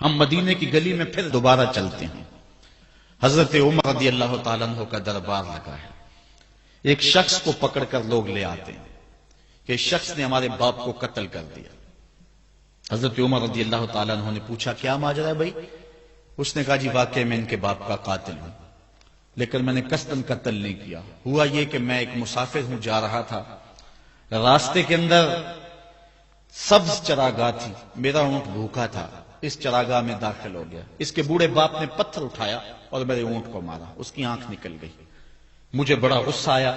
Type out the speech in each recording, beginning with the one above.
ہم مدینے کی گلی میں پھر دوبارہ چلتے ہیں. حضرت عمر رضی اللہ تعالیٰ عنہ کا دربار لگا ہے. ایک شخص کو پکڑ کر لوگ لے آتے ہیں کہ شخص نے ہمارے باپ کو قتل کر دیا. حضرت عمر رضی اللہ تعالیٰ عنہ نے پوچھا کیا ماجرا ہے بھائی؟ اس نے کہا جی واقعی میں ان کے باپ کا قاتل ہوں، لیکن میں نے قصداً قتل نہیں کیا. ہوا یہ کہ میں ایک مسافر ہوں، جا رہا تھا، راستے کے اندر سبز چراگاہ تھی، میرا اونٹ بھوکا تھا، اس چراگاہ میں داخل ہو گیا. اس کے بوڑھے باپ نے پتھر اٹھایا اور میرے اونٹ کو مارا، اس کی آنکھ نکل گئی. مجھے بڑا غصہ آیا،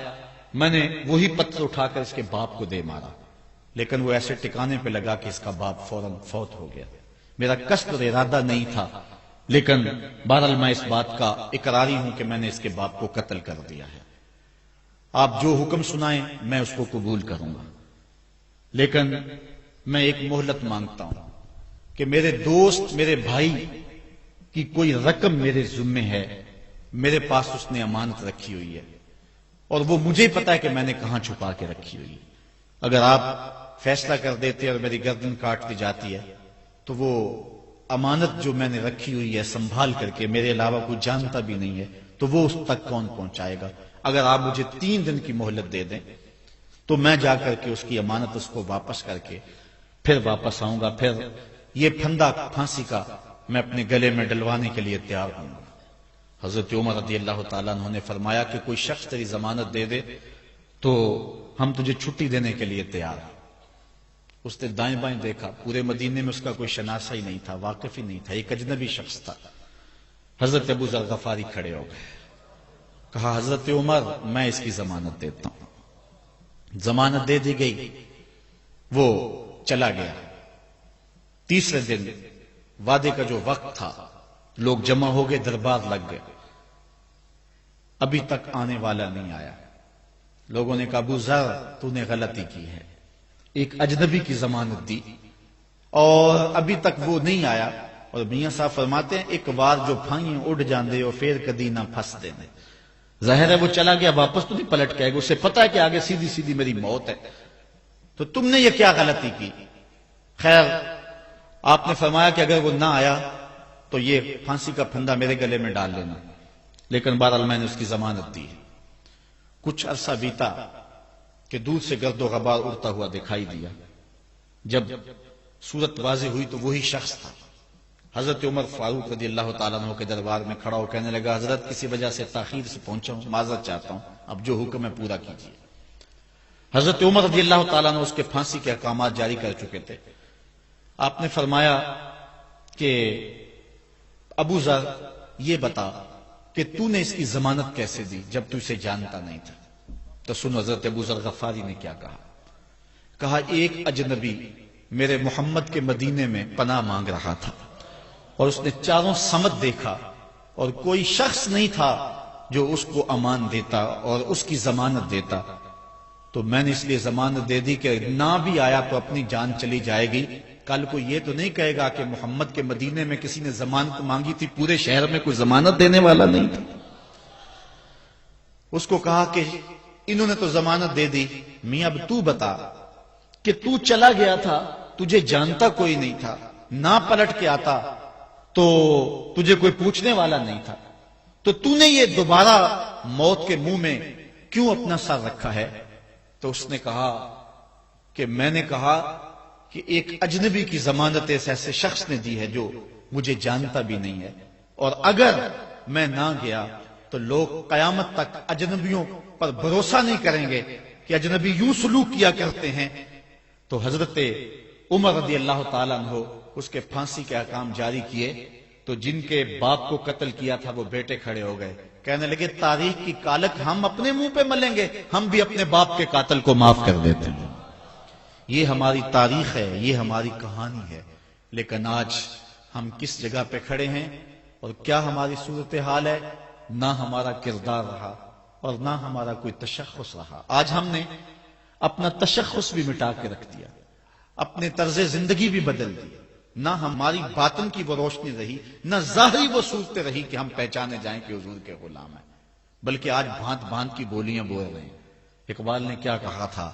میں نے وہی پتھر اٹھا کر اس کے باپ کو دے مارا، لیکن وہ ایسے ٹکانے پہ لگا کہ اس کا باپ فوراً فوت ہو گیا. میرا قصد اور ارادہ نہیں تھا، لیکن بہرحال میں اس بات کا اقراری ہوں کہ میں نے اس کے باپ کو قتل کر دیا ہے. آپ جو حکم سنائیں میں اس کو قبول کروں گا، لیکن میں ایک مہلت مانگتا ہوں کہ میرے دوست، میرے بھائی کی کوئی رقم میرے ذمے ہے، میرے پاس اس نے امانت رکھی ہوئی ہے اور وہ مجھے پتا ہے کہ میں نے کہاں چھپا کے رکھی ہوئی ہے. اگر آپ فیصلہ کر دیتے اور میری گردن کاٹ دی جاتی ہے تو وہ امانت جو میں نے رکھی ہوئی ہے سنبھال کر کے، میرے علاوہ کوئی جانتا بھی نہیں ہے، تو وہ اس تک کون پہنچائے گا؟ اگر آپ مجھے 3 دن کی مہلت دے دیں تو میں جا کر کے اس کی امانت اس کو واپس کر کے پھر واپس آؤں گا. پھر یہ پھندا پھانسی کا میں اپنے گلے میں ڈلوانے کے لیے تیار ہوں گا. حضرت عمر رضی اللہ تعالیٰ عنہ نے فرمایا کہ کوئی شخص تیری ضمانت دے دے تو ہم تجھے چھٹی دینے کے لیے تیار ہیں. اس نے دائیں بائیں دیکھا، پورے مدینے میں اس کا کوئی شناسہ ہی نہیں تھا، واقف ہی نہیں تھا، ایک اجنبی شخص تھا. حضرت ابو ذر غفاری کھڑے ہو گئے، کہا حضرت عمر میں اس کی ضمانت دیتا ہوں. ضمانت دے دی گئی، وہ چلا گیا. تیسرے دن وعدے کا جو وقت تھا، لوگ جمع ہو گئے، دربار لگ گئے. ابھی تک آنے والا نہیں آیا. لوگوں نے کہا ابو ذر تو نے غلطی کی ہے، ایک اجنبی کی ضمانت دی اور ابھی تک وہ نہیں آیا. اور میاں صاحب فرماتے ہیں ایک بار جو پھائیں اڑ جاندے ہو پھر کدی نہ پھنس دینے. ظاہر ہے وہ چلا گیا، واپس تو نہیں پلٹ کے آئے گا، اسے پتا ہے کہ آگے سیدھی سیدھی میری موت ہے، تو تم نے یہ کیا غلطی کی؟ خیر آپ نے فرمایا کہ اگر وہ نہ آیا تو یہ پھانسی کا پھندا میرے گلے میں ڈال لینا، لیکن بہرحال میں نے اس کی ضمانت دی. کچھ عرصہ بیتا کہ دور سے گرد و غبار اڑتا ہوا دکھائی دیا. جب صورت واضح ہوئی تو وہی شخص تھا. حضرت عمر فاروق رضی اللہ تعالیٰ عنہ کے دربار میں کھڑا ہو کہنے لگا حضرت کسی وجہ سے تاخیر سے پہنچا ہوں، معذرت چاہتا ہوں، اب جو حکم ہے پورا کیجیے. حضرت عمر رضی اللہ تعالیٰ عنہ اس کے پھانسی کے احکامات جاری کر چکے تھے. آپ نے فرمایا کہ ابو ذر یہ بتا کہ تو نے اس کی ضمانت کیسے دی جب تو اسے جانتا نہیں تھا؟ تو سنو حضرت ابو ذر غفاری نے کیا کہا. کہا ایک اجنبی میرے محمد کے مدینے میں پناہ مانگ رہا تھا اور اس نے چاروں سمت دیکھا اور کوئی شخص نہیں تھا جو اس کو امان دیتا اور اس کی ضمانت دیتا، تو میں نے اس لیے ضمانت دے دی کہ نہ بھی آیا تو اپنی جان چلی جائے گی. کل کو یہ تو نہیں کہے گا کہ محمد کے مدینے میں کسی نے ضمانت مانگی تھی، پورے شہر میں کوئی ضمانت دینے والا نہیں تھا. اس کو کہا کہ انہوں نے تو ضمانت دے دی، میاں اب تو بتا کہ تو چلا گیا تھا، تجھے جانتا کوئی نہیں تھا، نہ پلٹ کے آتا تو تجھے کوئی پوچھنے والا نہیں تھا، تو نے یہ دوبارہ موت کے منہ میں کیوں اپنا سر رکھا ہے؟ تو اس نے کہا کہ میں نے کہا کہ ایک اجنبی کی ضمانت ایسے شخص نے دی ہے جو مجھے جانتا بھی نہیں ہے، اور اگر میں نہ گیا تو لوگ قیامت تک اجنبیوں پر بھروسہ نہیں کریں گے کہ اجنبی یوں سلوک کیا کرتے ہیں. تو حضرت عمر رضی اللہ تعالیٰ عنہ اس کے پھانسی کے احکام جاری کیے. تو جن کے باپ کو قتل کیا تھا وہ بیٹے کھڑے ہو گئے، کہنے لگے تاریخ کی کالک ہم اپنے منہ پہ ملیں گے، ہم بھی اپنے باپ کے قاتل کو معاف کر دیتے ہیں. یہ ہماری تاریخ ہے، یہ ہماری کہانی ہے. لیکن آج ہم کس جگہ پہ کھڑے ہیں اور کیا ہماری صورتحال ہے؟ نہ ہمارا کردار رہا اور نہ ہمارا کوئی تشخص رہا. آج ہم نے اپنا تشخص بھی مٹا کے رکھ دیا، اپنے طرز زندگی بھی بدل دی. نہ ہماری باطن کی وہ روشنی رہی، نہ ظاہری وہ صورت رہی کہ ہم پہچانے جائیں کہ حضور کے غلام ہیں، بلکہ آج بھانت بھانت کی بولیاں بول رہے ہیں. اقبال نے کیا کہا تھا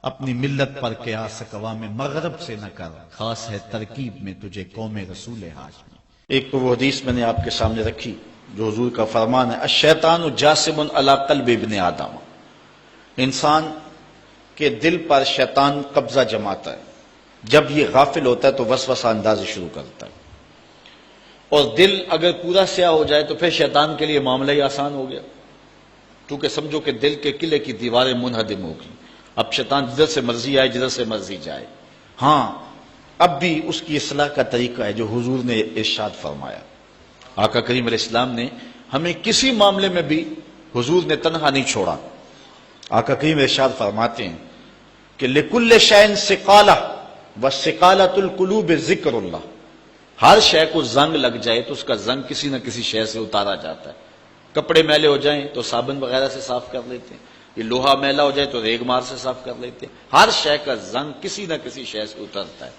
اپنی ملت پر قیاس اقوام مغرب سے نہ کر، خاص ہے ترکیب میں تجھے قوم رسول ہاشمی۔ ایک تو وہ حدیث میں نے آپ کے سامنے رکھی جو حضور کا فرمان ہے، الشیطان جاسم علی قلب ابن آدم، انسان کے دل پر شیطان قبضہ جماتا ہے، جب یہ غافل ہوتا ہے تو وسوسہ اندازی شروع کرتا ہے، اور دل اگر پورا سیاہ ہو جائے تو پھر شیطان کے لیے معاملہ ہی آسان ہو گیا، کیونکہ سمجھو کہ دل کے قلعے کی دیواریں منہدم ہو گئی، اب شیطان جدھر سے مرضی آئے جدھر سے مرضی جائے۔ ہاں اب بھی اس کی اصلاح کا طریقہ ہے جو حضور نے ارشاد فرمایا۔ آقا کریم علیہ السلام نے ہمیں کسی معاملے میں بھی حضور نے تنہا نہیں چھوڑا۔ آقا کریم ارشاد فرماتے ہیں کہ لِكُلِّ شَيْءٍ سِقَالَةٌ وَسِقَالَةُ الْقُلُوبِ ذِكْرُ اللَّهِ، ہر شے کو زنگ لگ جائے تو اس کا زنگ کسی نہ کسی شے سے اتارا جاتا ہے۔ کپڑے میلے ہو جائیں تو صابن وغیرہ سے صاف کر لیتے ہیں، یہ لوہا میلا ہو جائے تو ریگ مار سے صاف کر لیتے ہیں، ہر شے کا زنگ کسی نہ کسی شے سے اترتا ہے۔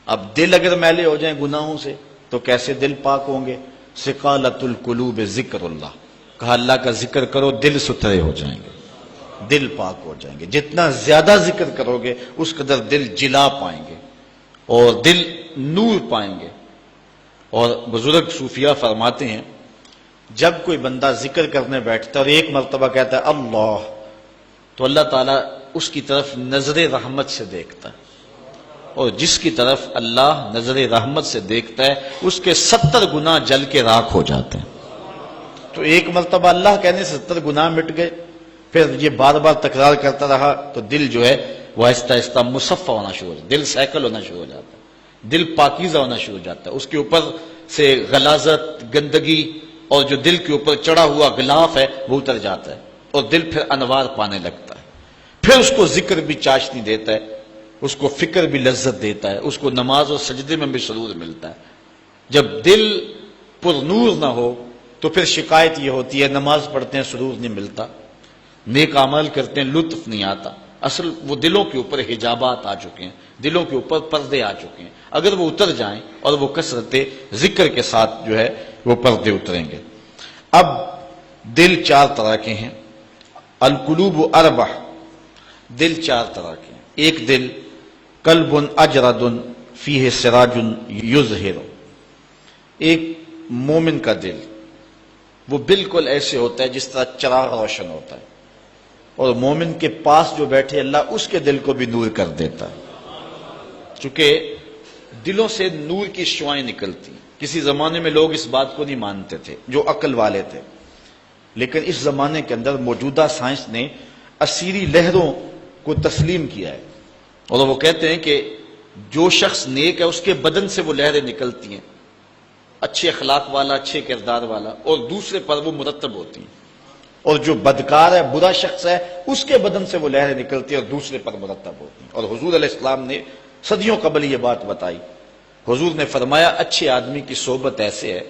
اب دل اگر میلے ہو جائیں گناہوں سے تو کیسے دل پاک ہوں گے؟ سقالۃ القلوب ذکر اللہ، کہا اللہ کا ذکر کرو دل ستھرے ہو جائیں گے، دل پاک ہو جائیں گے۔ جتنا زیادہ ذکر کرو گے اس قدر دل جلا پائیں گے اور دل نور پائیں گے۔ اور بزرگ صوفیاء فرماتے ہیں جب کوئی بندہ ذکر کرنے بیٹھتا ہے اور ایک مرتبہ کہتا ہے اللہ، تو اللہ تعالیٰ اس کی طرف نظر رحمت سے دیکھتا ہے، اور جس کی طرف اللہ نظر رحمت سے دیکھتا ہے اس کے 70 گناہ جل کے راکھ ہو جاتے ہیں۔ تو ایک مرتبہ اللہ کہنے سے 70 گناہ مٹ گئے، پھر یہ بار بار تکرار کرتا رہا تو دل جو ہے وہ آہستہ آہستہ مصفہ ہونا شروع ہو جاتا ہے، دل سیکل ہونا شروع ہو جاتا ہے، دل پاکیزہ ہونا شروع ہو جاتا ہے، اس کے اوپر سے غلاظت، گندگی اور جو دل کے اوپر چڑھا ہوا غلاف ہے وہ اتر جاتا ہے، اور دل پھر انوار پانے لگتا ہے، پھر اس کو ذکر بھی چاشنی دیتا ہے، اس کو فکر بھی لذت دیتا ہے، اس کو نماز اور سجدے میں بھی سرور ملتا ہے۔ جب دل پر نور نہ ہو تو پھر شکایت یہ ہوتی ہے نماز پڑھتے ہیں سرور نہیں ملتا، نیک عمل کرتے ہیں لطف نہیں آتا۔ اصل وہ دلوں کے اوپر حجابات آ چکے ہیں، دلوں کے اوپر پردے آ چکے ہیں، اگر وہ اتر جائیں اور وہ کثرت ذکر کے ساتھ جو ہے وہ پردے اتریں گے۔ اب دل 4 طرح کے ہیں، القلوب اربع، دل 4 طرح کے ہیں۔ ایک دل قلب اجرد فیہ سراج یظہر، ایک مومن کا دل وہ بالکل ایسے ہوتا ہے جس طرح چراغ روشن ہوتا ہے، اور مومن کے پاس جو بیٹھے اللہ اس کے دل کو بھی نور کر دیتا ہے، چونکہ دلوں سے نور کی شعائیں نکلتی ہیں۔ کسی زمانے میں لوگ اس بات کو نہیں مانتے تھے جو عقل والے تھے، لیکن اس زمانے کے اندر موجودہ سائنس نے اسیری لہروں کو تسلیم کیا ہے، اور وہ کہتے ہیں کہ جو شخص نیک ہے اس کے بدن سے وہ لہریں نکلتی ہیں، اچھے اخلاق والا، اچھے کردار والا، اور دوسرے پر وہ مرتب ہوتی ہیں، اور جو بدکار ہے، برا شخص ہے، اس کے بدن سے وہ لہریں نکلتی ہیں اور دوسرے پر مرتب ہوتی ہیں۔ اور حضور علیہ السلام نے صدیوں قبل یہ بات بتائی۔ حضور نے فرمایا اچھے آدمی کی صحبت ایسے ہے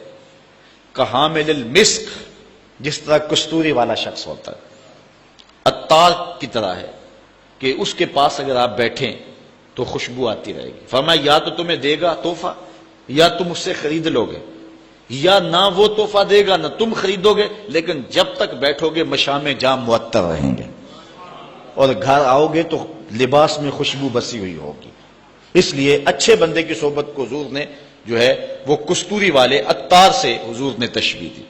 کحامل المسک، جس طرح کستوری والا شخص ہوتا ہے، عطار کی طرح ہے کہ اس کے پاس اگر آپ بیٹھیں تو خوشبو آتی رہے گی۔ فرمایا یا تو تمہیں دے گا تحفہ، یا تم اس سے خرید لو گے، یا نہ وہ تحفہ دے گا نہ تم خریدو گے، لیکن جب تک بیٹھو گے مشام جام معطر رہیں گے، اور گھر آؤ گے تو لباس میں خوشبو بسی ہوئی ہوگی۔ اس لیے اچھے بندے کی صحبت کو حضور نے جو ہے وہ کستوری والے عطار سے حضور نے تشبیہ دی،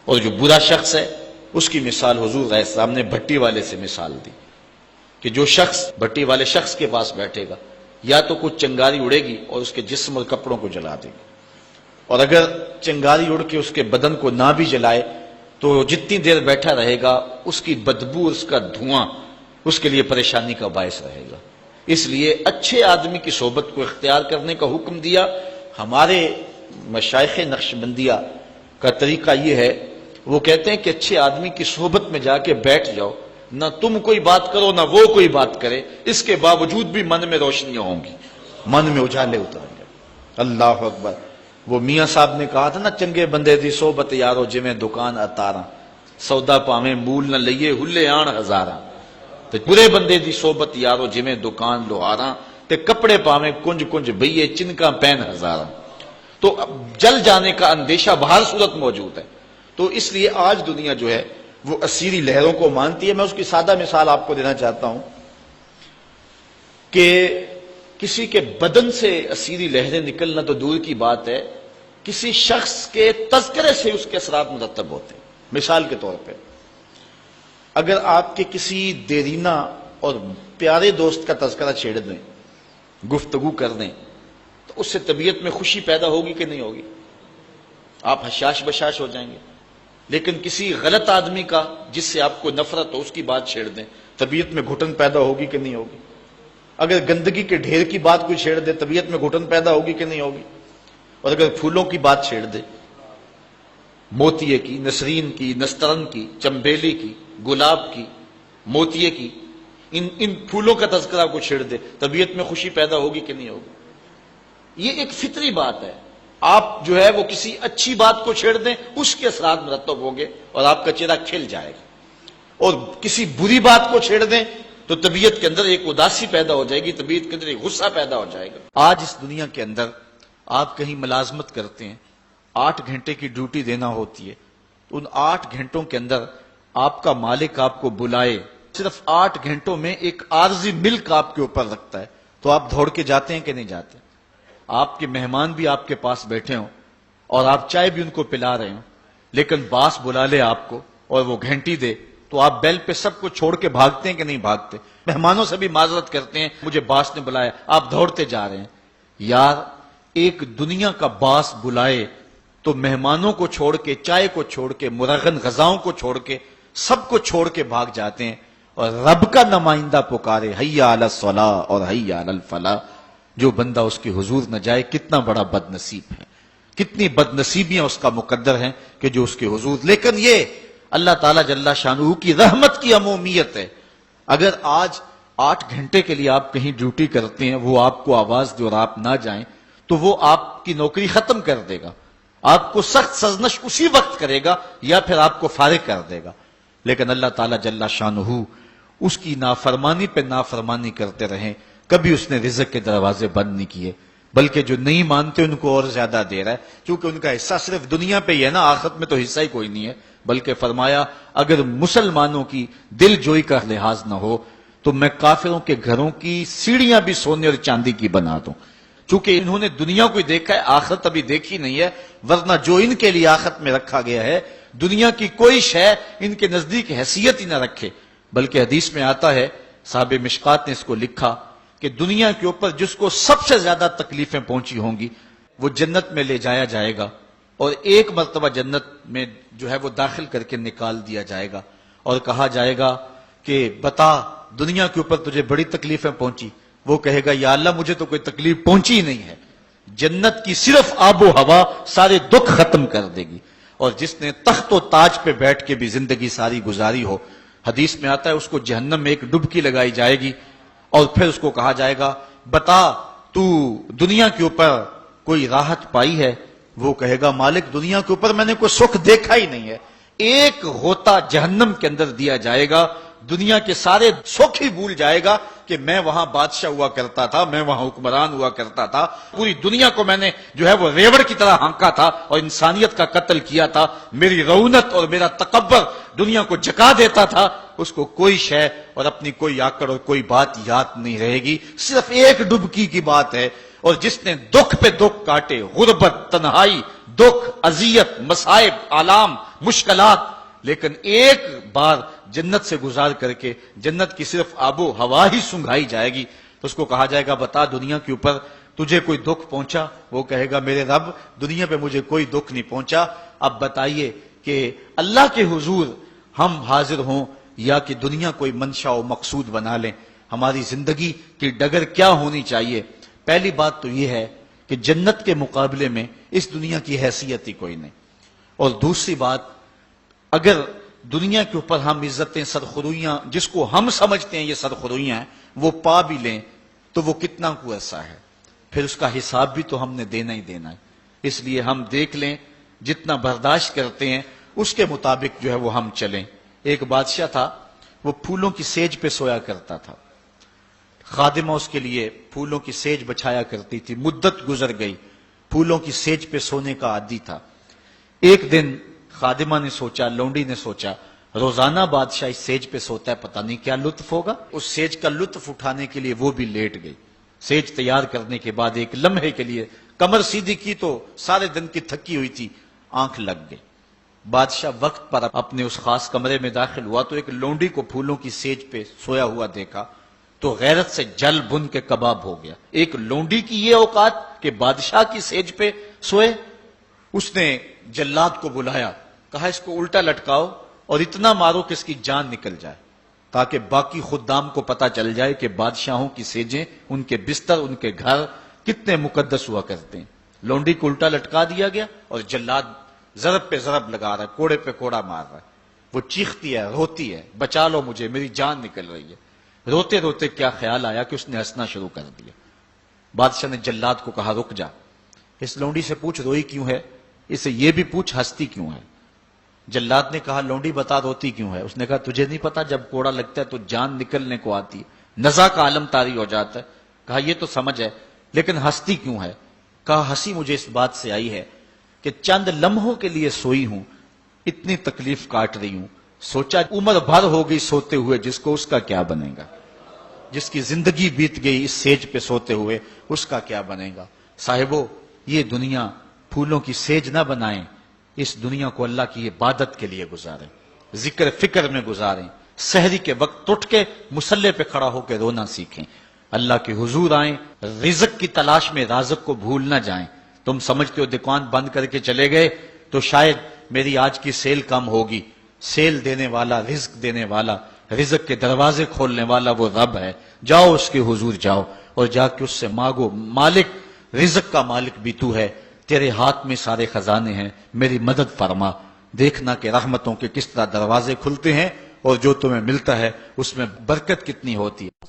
اور جو برا شخص ہے اس کی مثال حضور علیہ السلام نے بھٹی والے سے مثال دی کہ جو شخص بھٹی والے شخص کے پاس بیٹھے گا یا تو کچھ چنگاری اڑے گی اور اس کے جسم اور کپڑوں کو جلا دے گی، اور اگر چنگاری اڑ کے اس کے بدن کو نہ بھی جلائے تو جتنی دیر بیٹھا رہے گا اس کی بدبو، اس کا دھواں اس کے لیے پریشانی کا باعث رہے گا۔ اس لیے اچھے آدمی کی صحبت کو اختیار کرنے کا حکم دیا۔ ہمارے مشائخ نقشبندیہ کا طریقہ یہ ہے، وہ کہتے ہیں کہ اچھے آدمی کی صحبت میں جا کے بیٹھ جاؤ، نہ تم کوئی بات کرو نہ وہ کوئی بات کرے، اس کے باوجود بھی من میں روشنیاں ہوں گی، من میں اجالے اتریں گے۔ اللہ اکبر۔ وہ میاں صاحب نے کہا تھا نا، چنگے بندے دی صحبت یارو جویں دکان اتاراں، سودا پاویں مول نہ لئیے ہلے آن ہزاراں۔ تے برے بندے دی صحبت یارو جویں دکان لوہاراں، تے کپڑے پاویں کنج کنج بئیے چنکاں پین ہزاراں۔ تو اب جل جانے کا اندیشہ بہر صورت موجود ہے۔ تو اس لیے آج دنیا جو ہے وہ اسیری لہروں کو مانتی ہے۔ میں اس کی سادہ مثال آپ کو دینا چاہتا ہوں۔ کہ کسی کے بدن سے اسیری لہریں نکلنا تو دور کی بات ہے، کسی شخص کے تذکرے سے اس کے اثرات مرتب ہوتے ہیں۔ مثال کے طور پہ اگر آپ کے کسی دیرینہ اور پیارے دوست کا تذکرہ چھیڑ دیں، گفتگو کر دیں، تو اس سے طبیعت میں خوشی پیدا ہوگی کہ نہیں ہوگی؟ آپ حشاش بشاش ہو جائیں گے۔ لیکن کسی غلط آدمی کا جس سے آپ کو نفرت ہو اس کی بات چھیڑ دیں، طبیعت میں گھٹن پیدا ہوگی کہ نہیں ہوگی؟ اگر گندگی کے ڈھیر کی بات کوئی چھیڑ دے، طبیعت میں گھٹن پیدا ہوگی کہ نہیں ہوگی؟ اور اگر پھولوں کی بات چھیڑ دے، موتیے کی، نسرین کی، نسترن کی، چمبیلی کی، گلاب کی، موتیے کی، ان پھولوں کا تذکرہ کو چھیڑ دے، طبیعت میں خوشی پیدا ہوگی کہ نہیں ہوگی؟ یہ ایک فطری بات ہے۔ آپ جو ہے وہ کسی اچھی بات کو چھیڑ دیں، اس کے اثرات مرتب ہوں گے اور آپ کا چہرہ کھل جائے گا، اور کسی بری بات کو چھیڑ دیں تو طبیعت کے اندر ایک اداسی پیدا ہو جائے گی، طبیعت کے اندر ایک غصہ پیدا ہو جائے گا۔ آج اس دنیا کے اندر آپ کہیں ملازمت کرتے ہیں، 8 گھنٹے کی ڈیوٹی دینا ہوتی ہے، ان 8 گھنٹوں کے اندر آپ کا مالک آپ کو بلائے، صرف 8 گھنٹوں میں ایک عارضی ملک آپ کے اوپر رکھتا ہے، تو آپ دوڑ کے جاتے ہیں کہ نہیں جاتے؟ آپ کے مہمان بھی آپ کے پاس بیٹھے ہوں اور آپ چائے بھی ان کو پلا رہے ہوں، لیکن باس بلا لے آپ کو اور وہ گھنٹی دے، تو آپ بیل پہ سب کو چھوڑ کے بھاگتے ہیں کہ نہیں بھاگتے؟ مہمانوں سے بھی معذرت کرتے ہیں، مجھے باس نے بلایا، آپ دوڑتے جا رہے ہیں۔ یار ایک دنیا کا باس بلائے تو مہمانوں کو چھوڑ کے، چائے کو چھوڑ کے، مرغن غذاؤں کو چھوڑ کے، سب کو چھوڑ کے بھاگ جاتے ہیں، اور رب کا نمائندہ پکارے حی علی الصلاۃ اور حی علی الفلاح، جو بندہ اس کے حضور نہ جائے کتنا بڑا بد نصیب ہے، کتنی بد نصیبیاں اس کا مقدر ہیں کہ جو اس کے حضور۔ لیکن یہ اللہ تعالیٰ جل شانہ کی رحمت کی عمومیت ہے۔ اگر آج 8 گھنٹے کے لیے آپ کہیں ڈیوٹی کرتے ہیں، وہ آپ کو آواز دے اور آپ نہ جائیں تو وہ آپ کی نوکری ختم کر دے گا، آپ کو سخت سرزنش اسی وقت کرے گا یا پھر آپ کو فارغ کر دے گا۔ لیکن اللہ تعالیٰ جل شانہ اس کی نافرمانی پہ نافرمانی کرتے رہیں، کبھی اس نے رزق کے دروازے بند نہیں کیے، بلکہ جو نہیں مانتے ان کو اور زیادہ دے رہا ہے، چونکہ ان کا حصہ صرف دنیا پہ ہی ہے نا، آخرت میں تو حصہ ہی کوئی نہیں ہے۔ بلکہ فرمایا اگر مسلمانوں کی دل جوئی کا لحاظ نہ ہو تو میں کافروں کے گھروں کی سیڑھیاں بھی سونے اور چاندی کی بنا دوں، چونکہ انہوں نے دنیا کو دیکھا ہے، آخرت ابھی دیکھی نہیں ہے، ورنہ جو ان کے لیے آخرت میں رکھا گیا ہے دنیا کی کوئی شے ان کے نزدیک حیثیت ہی نہ رکھے۔ بلکہ حدیث میں آتا ہے، صاحب مشکات نے اس کو لکھا کہ دنیا کے اوپر جس کو سب سے زیادہ تکلیفیں پہنچی ہوں گی وہ جنت میں لے جایا جائے گا، اور ایک مرتبہ جنت میں جو ہے وہ داخل کر کے نکال دیا جائے گا، اور کہا جائے گا کہ بتا دنیا کے اوپر تجھے بڑی تکلیفیں پہنچی؟ وہ کہے گا یا اللہ مجھے تو کوئی تکلیف پہنچی ہی نہیں ہے، جنت کی صرف آب و ہوا سارے دکھ ختم کر دے گی۔ اور جس نے تخت و تاج پہ بیٹھ کے بھی زندگی ساری گزاری ہو، حدیث میں آتا ہے اس کو جہنم میں ایک ڈبکی لگائی جائے گی، اور پھر اس کو کہا جائے گا بتا تو دنیا کے اوپر کوئی راحت پائی ہے؟ وہ کہے گا مالک دنیا کے اوپر میں نے کوئی سکھ دیکھا ہی نہیں ہے۔ ایک غوطہ جہنم کے اندر دیا جائے گا، دنیا کے سارے سکھ ہی بھول جائے گا کہ میں وہاں بادشاہ ہوا کرتا تھا، میں وہاں حکمران ہوا کرتا تھا، پوری دنیا کو میں نے جو ہے وہ ریوڑ کی طرح ہانکا تھا اور انسانیت کا قتل کیا تھا، میری رونت اور میرا تکبر دنیا کو جکا دیتا تھا۔ اس کو کوئی شے اور اپنی کوئی آکڑ اور کوئی بات یاد نہیں رہے گی، صرف ایک ڈبکی کی بات ہے۔ اور جس نے دکھ پہ دکھ کاٹے، غربت، تنہائی، دکھ، اذیت، مصائب، آلام، مشکلات، لیکن ایک بار جنت سے گزار کر کے جنت کی صرف آب و ہوا ہی سنگھائی جائے گی، تو اس کو کہا جائے گا بتا دنیا کے اوپر تجھے کوئی دکھ پہنچا؟ وہ کہے گا میرے رب دنیا پہ مجھے کوئی دکھ نہیں پہنچا۔ اب بتائیے کہ اللہ کے حضور ہم حاضر ہوں یا کہ دنیا کوئی منشا و مقصود بنا لیں، ہماری زندگی کی ڈگر کیا ہونی چاہیے؟ پہلی بات تو یہ ہے کہ جنت کے مقابلے میں اس دنیا کی حیثیت ہی کوئی نہیں، اور دوسری بات اگر دنیا کے اوپر ہم عزتیں، سرخرویاں جس کو ہم سمجھتے ہیں یہ سرخرویاں ہیں وہ پا بھی لیں تو وہ کتنا کو ایسا ہے، پھر اس کا حساب بھی تو ہم نے دینا ہی دینا ہے۔ اس لیے ہم دیکھ لیں جتنا برداشت کرتے ہیں اس کے مطابق جو ہے وہ ہم چلیں۔ ایک بادشاہ تھا، وہ پھولوں کی سیج پہ سویا کرتا تھا، خادمہ اس کے لیے پھولوں کی سیج بچھایا کرتی تھی، مدت گزر گئی، پھولوں کی سیج پہ سونے کا عادی تھا۔ ایک دن خادمہ نے سوچا، لونڈی نے سوچا روزانہ بادشاہ اس سیج پہ سوتا ہے، پتہ نہیں کیا لطف ہوگا۔ اس سیج کا لطف اٹھانے کے لیے وہ بھی لیٹ گئی۔ سیج تیار کرنے کے بعد ایک لمحے کے لیے کمر سیدھی کی تو سارے دن کی تھکی ہوئی تھی، آنکھ لگ گئی۔ بادشاہ وقت پر اپنے اس خاص کمرے میں داخل ہوا تو ایک لونڈی کو پھولوں کی سیج پہ سویا ہوا دیکھا تو غیرت سے جل بن کے کباب ہو گیا۔ ایک لونڈی کی یہ اوقات کہ بادشاہ کی سیج پہ سوئے۔ اس نے جلاد کو بلایا، کہا اس کو الٹا لٹکاؤ اور اتنا مارو کہ اس کی جان نکل جائے، تاکہ باقی خدام کو پتا چل جائے کہ بادشاہوں کی سیجیں، ان کے بستر، ان کے گھر کتنے مقدس ہوا کرتے ہیں۔ لونڈی کو الٹا لٹکا دیا گیا اور جلاد ضرب پہ ضرب لگا رہا ہے، کوڑے پہ کوڑا مار رہا ہے۔ وہ چیختی ہے، روتی ہے، بچا لو مجھے، میری جان نکل رہی ہے۔ روتے روتے کیا خیال آیا کہ اس نے ہنسنا شروع کر دیا۔ بادشاہ نے جلاد کو کہا رک جا، اس لونڈی سے پوچھ روئی کیوں ہے، اسے یہ بھی پوچھ ہنستی کیوں ہے۔ جلاد نے کہا لونڈی بتا روتی کیوں ہے۔ اس نے کہا تجھے نہیں پتا جب کوڑا لگتا ہے تو جان نکلنے کو آتی ہے، نزا کا عالم طاری ہو جاتا ہے۔ کہا یہ تو سمجھ ہے، لیکن ہنستی کیوں ہے؟ کہا ہنسی مجھے اس بات سے آئی ہے کہ چند لمحوں کے لیے سوئی ہوں، اتنی تکلیف کاٹ رہی ہوں، سوچا عمر بھر ہو گئی سوتے ہوئے، جس کو اس کا کیا بنے گا، جس کی زندگی بیت گئی اس سیج پہ سوتے ہوئے، اس کا کیا بنے گا۔ صاحبو، یہ دنیا پھولوں کی سیج نہ بنائیں، اس دنیا کو اللہ کی عبادت کے لیے گزاریں، ذکر فکر میں گزاریں، سحری کے وقت اٹھ کے مصلے پہ کھڑا ہو کے رونا سیکھیں، اللہ کے حضور آئیں، رزق کی تلاش میں رازق کو بھول نہ جائیں۔ تم سمجھتے ہو دکان بند کر کے چلے گئے تو شاید میری آج کی سیل کم ہوگی۔ سیل دینے والا، رزق دینے والا، رزق کے دروازے کھولنے والا وہ رب ہے۔ جاؤ اس کے حضور جاؤ اور جا کے اس سے مانگو، مالک رزق کا مالک بھی تو ہے، تیرے ہاتھ میں سارے خزانے ہیں، میری مدد فرما۔ دیکھنا کہ رحمتوں کے کس طرح دروازے کھلتے ہیں اور جو تمہیں ملتا ہے اس میں برکت کتنی ہوتی ہے۔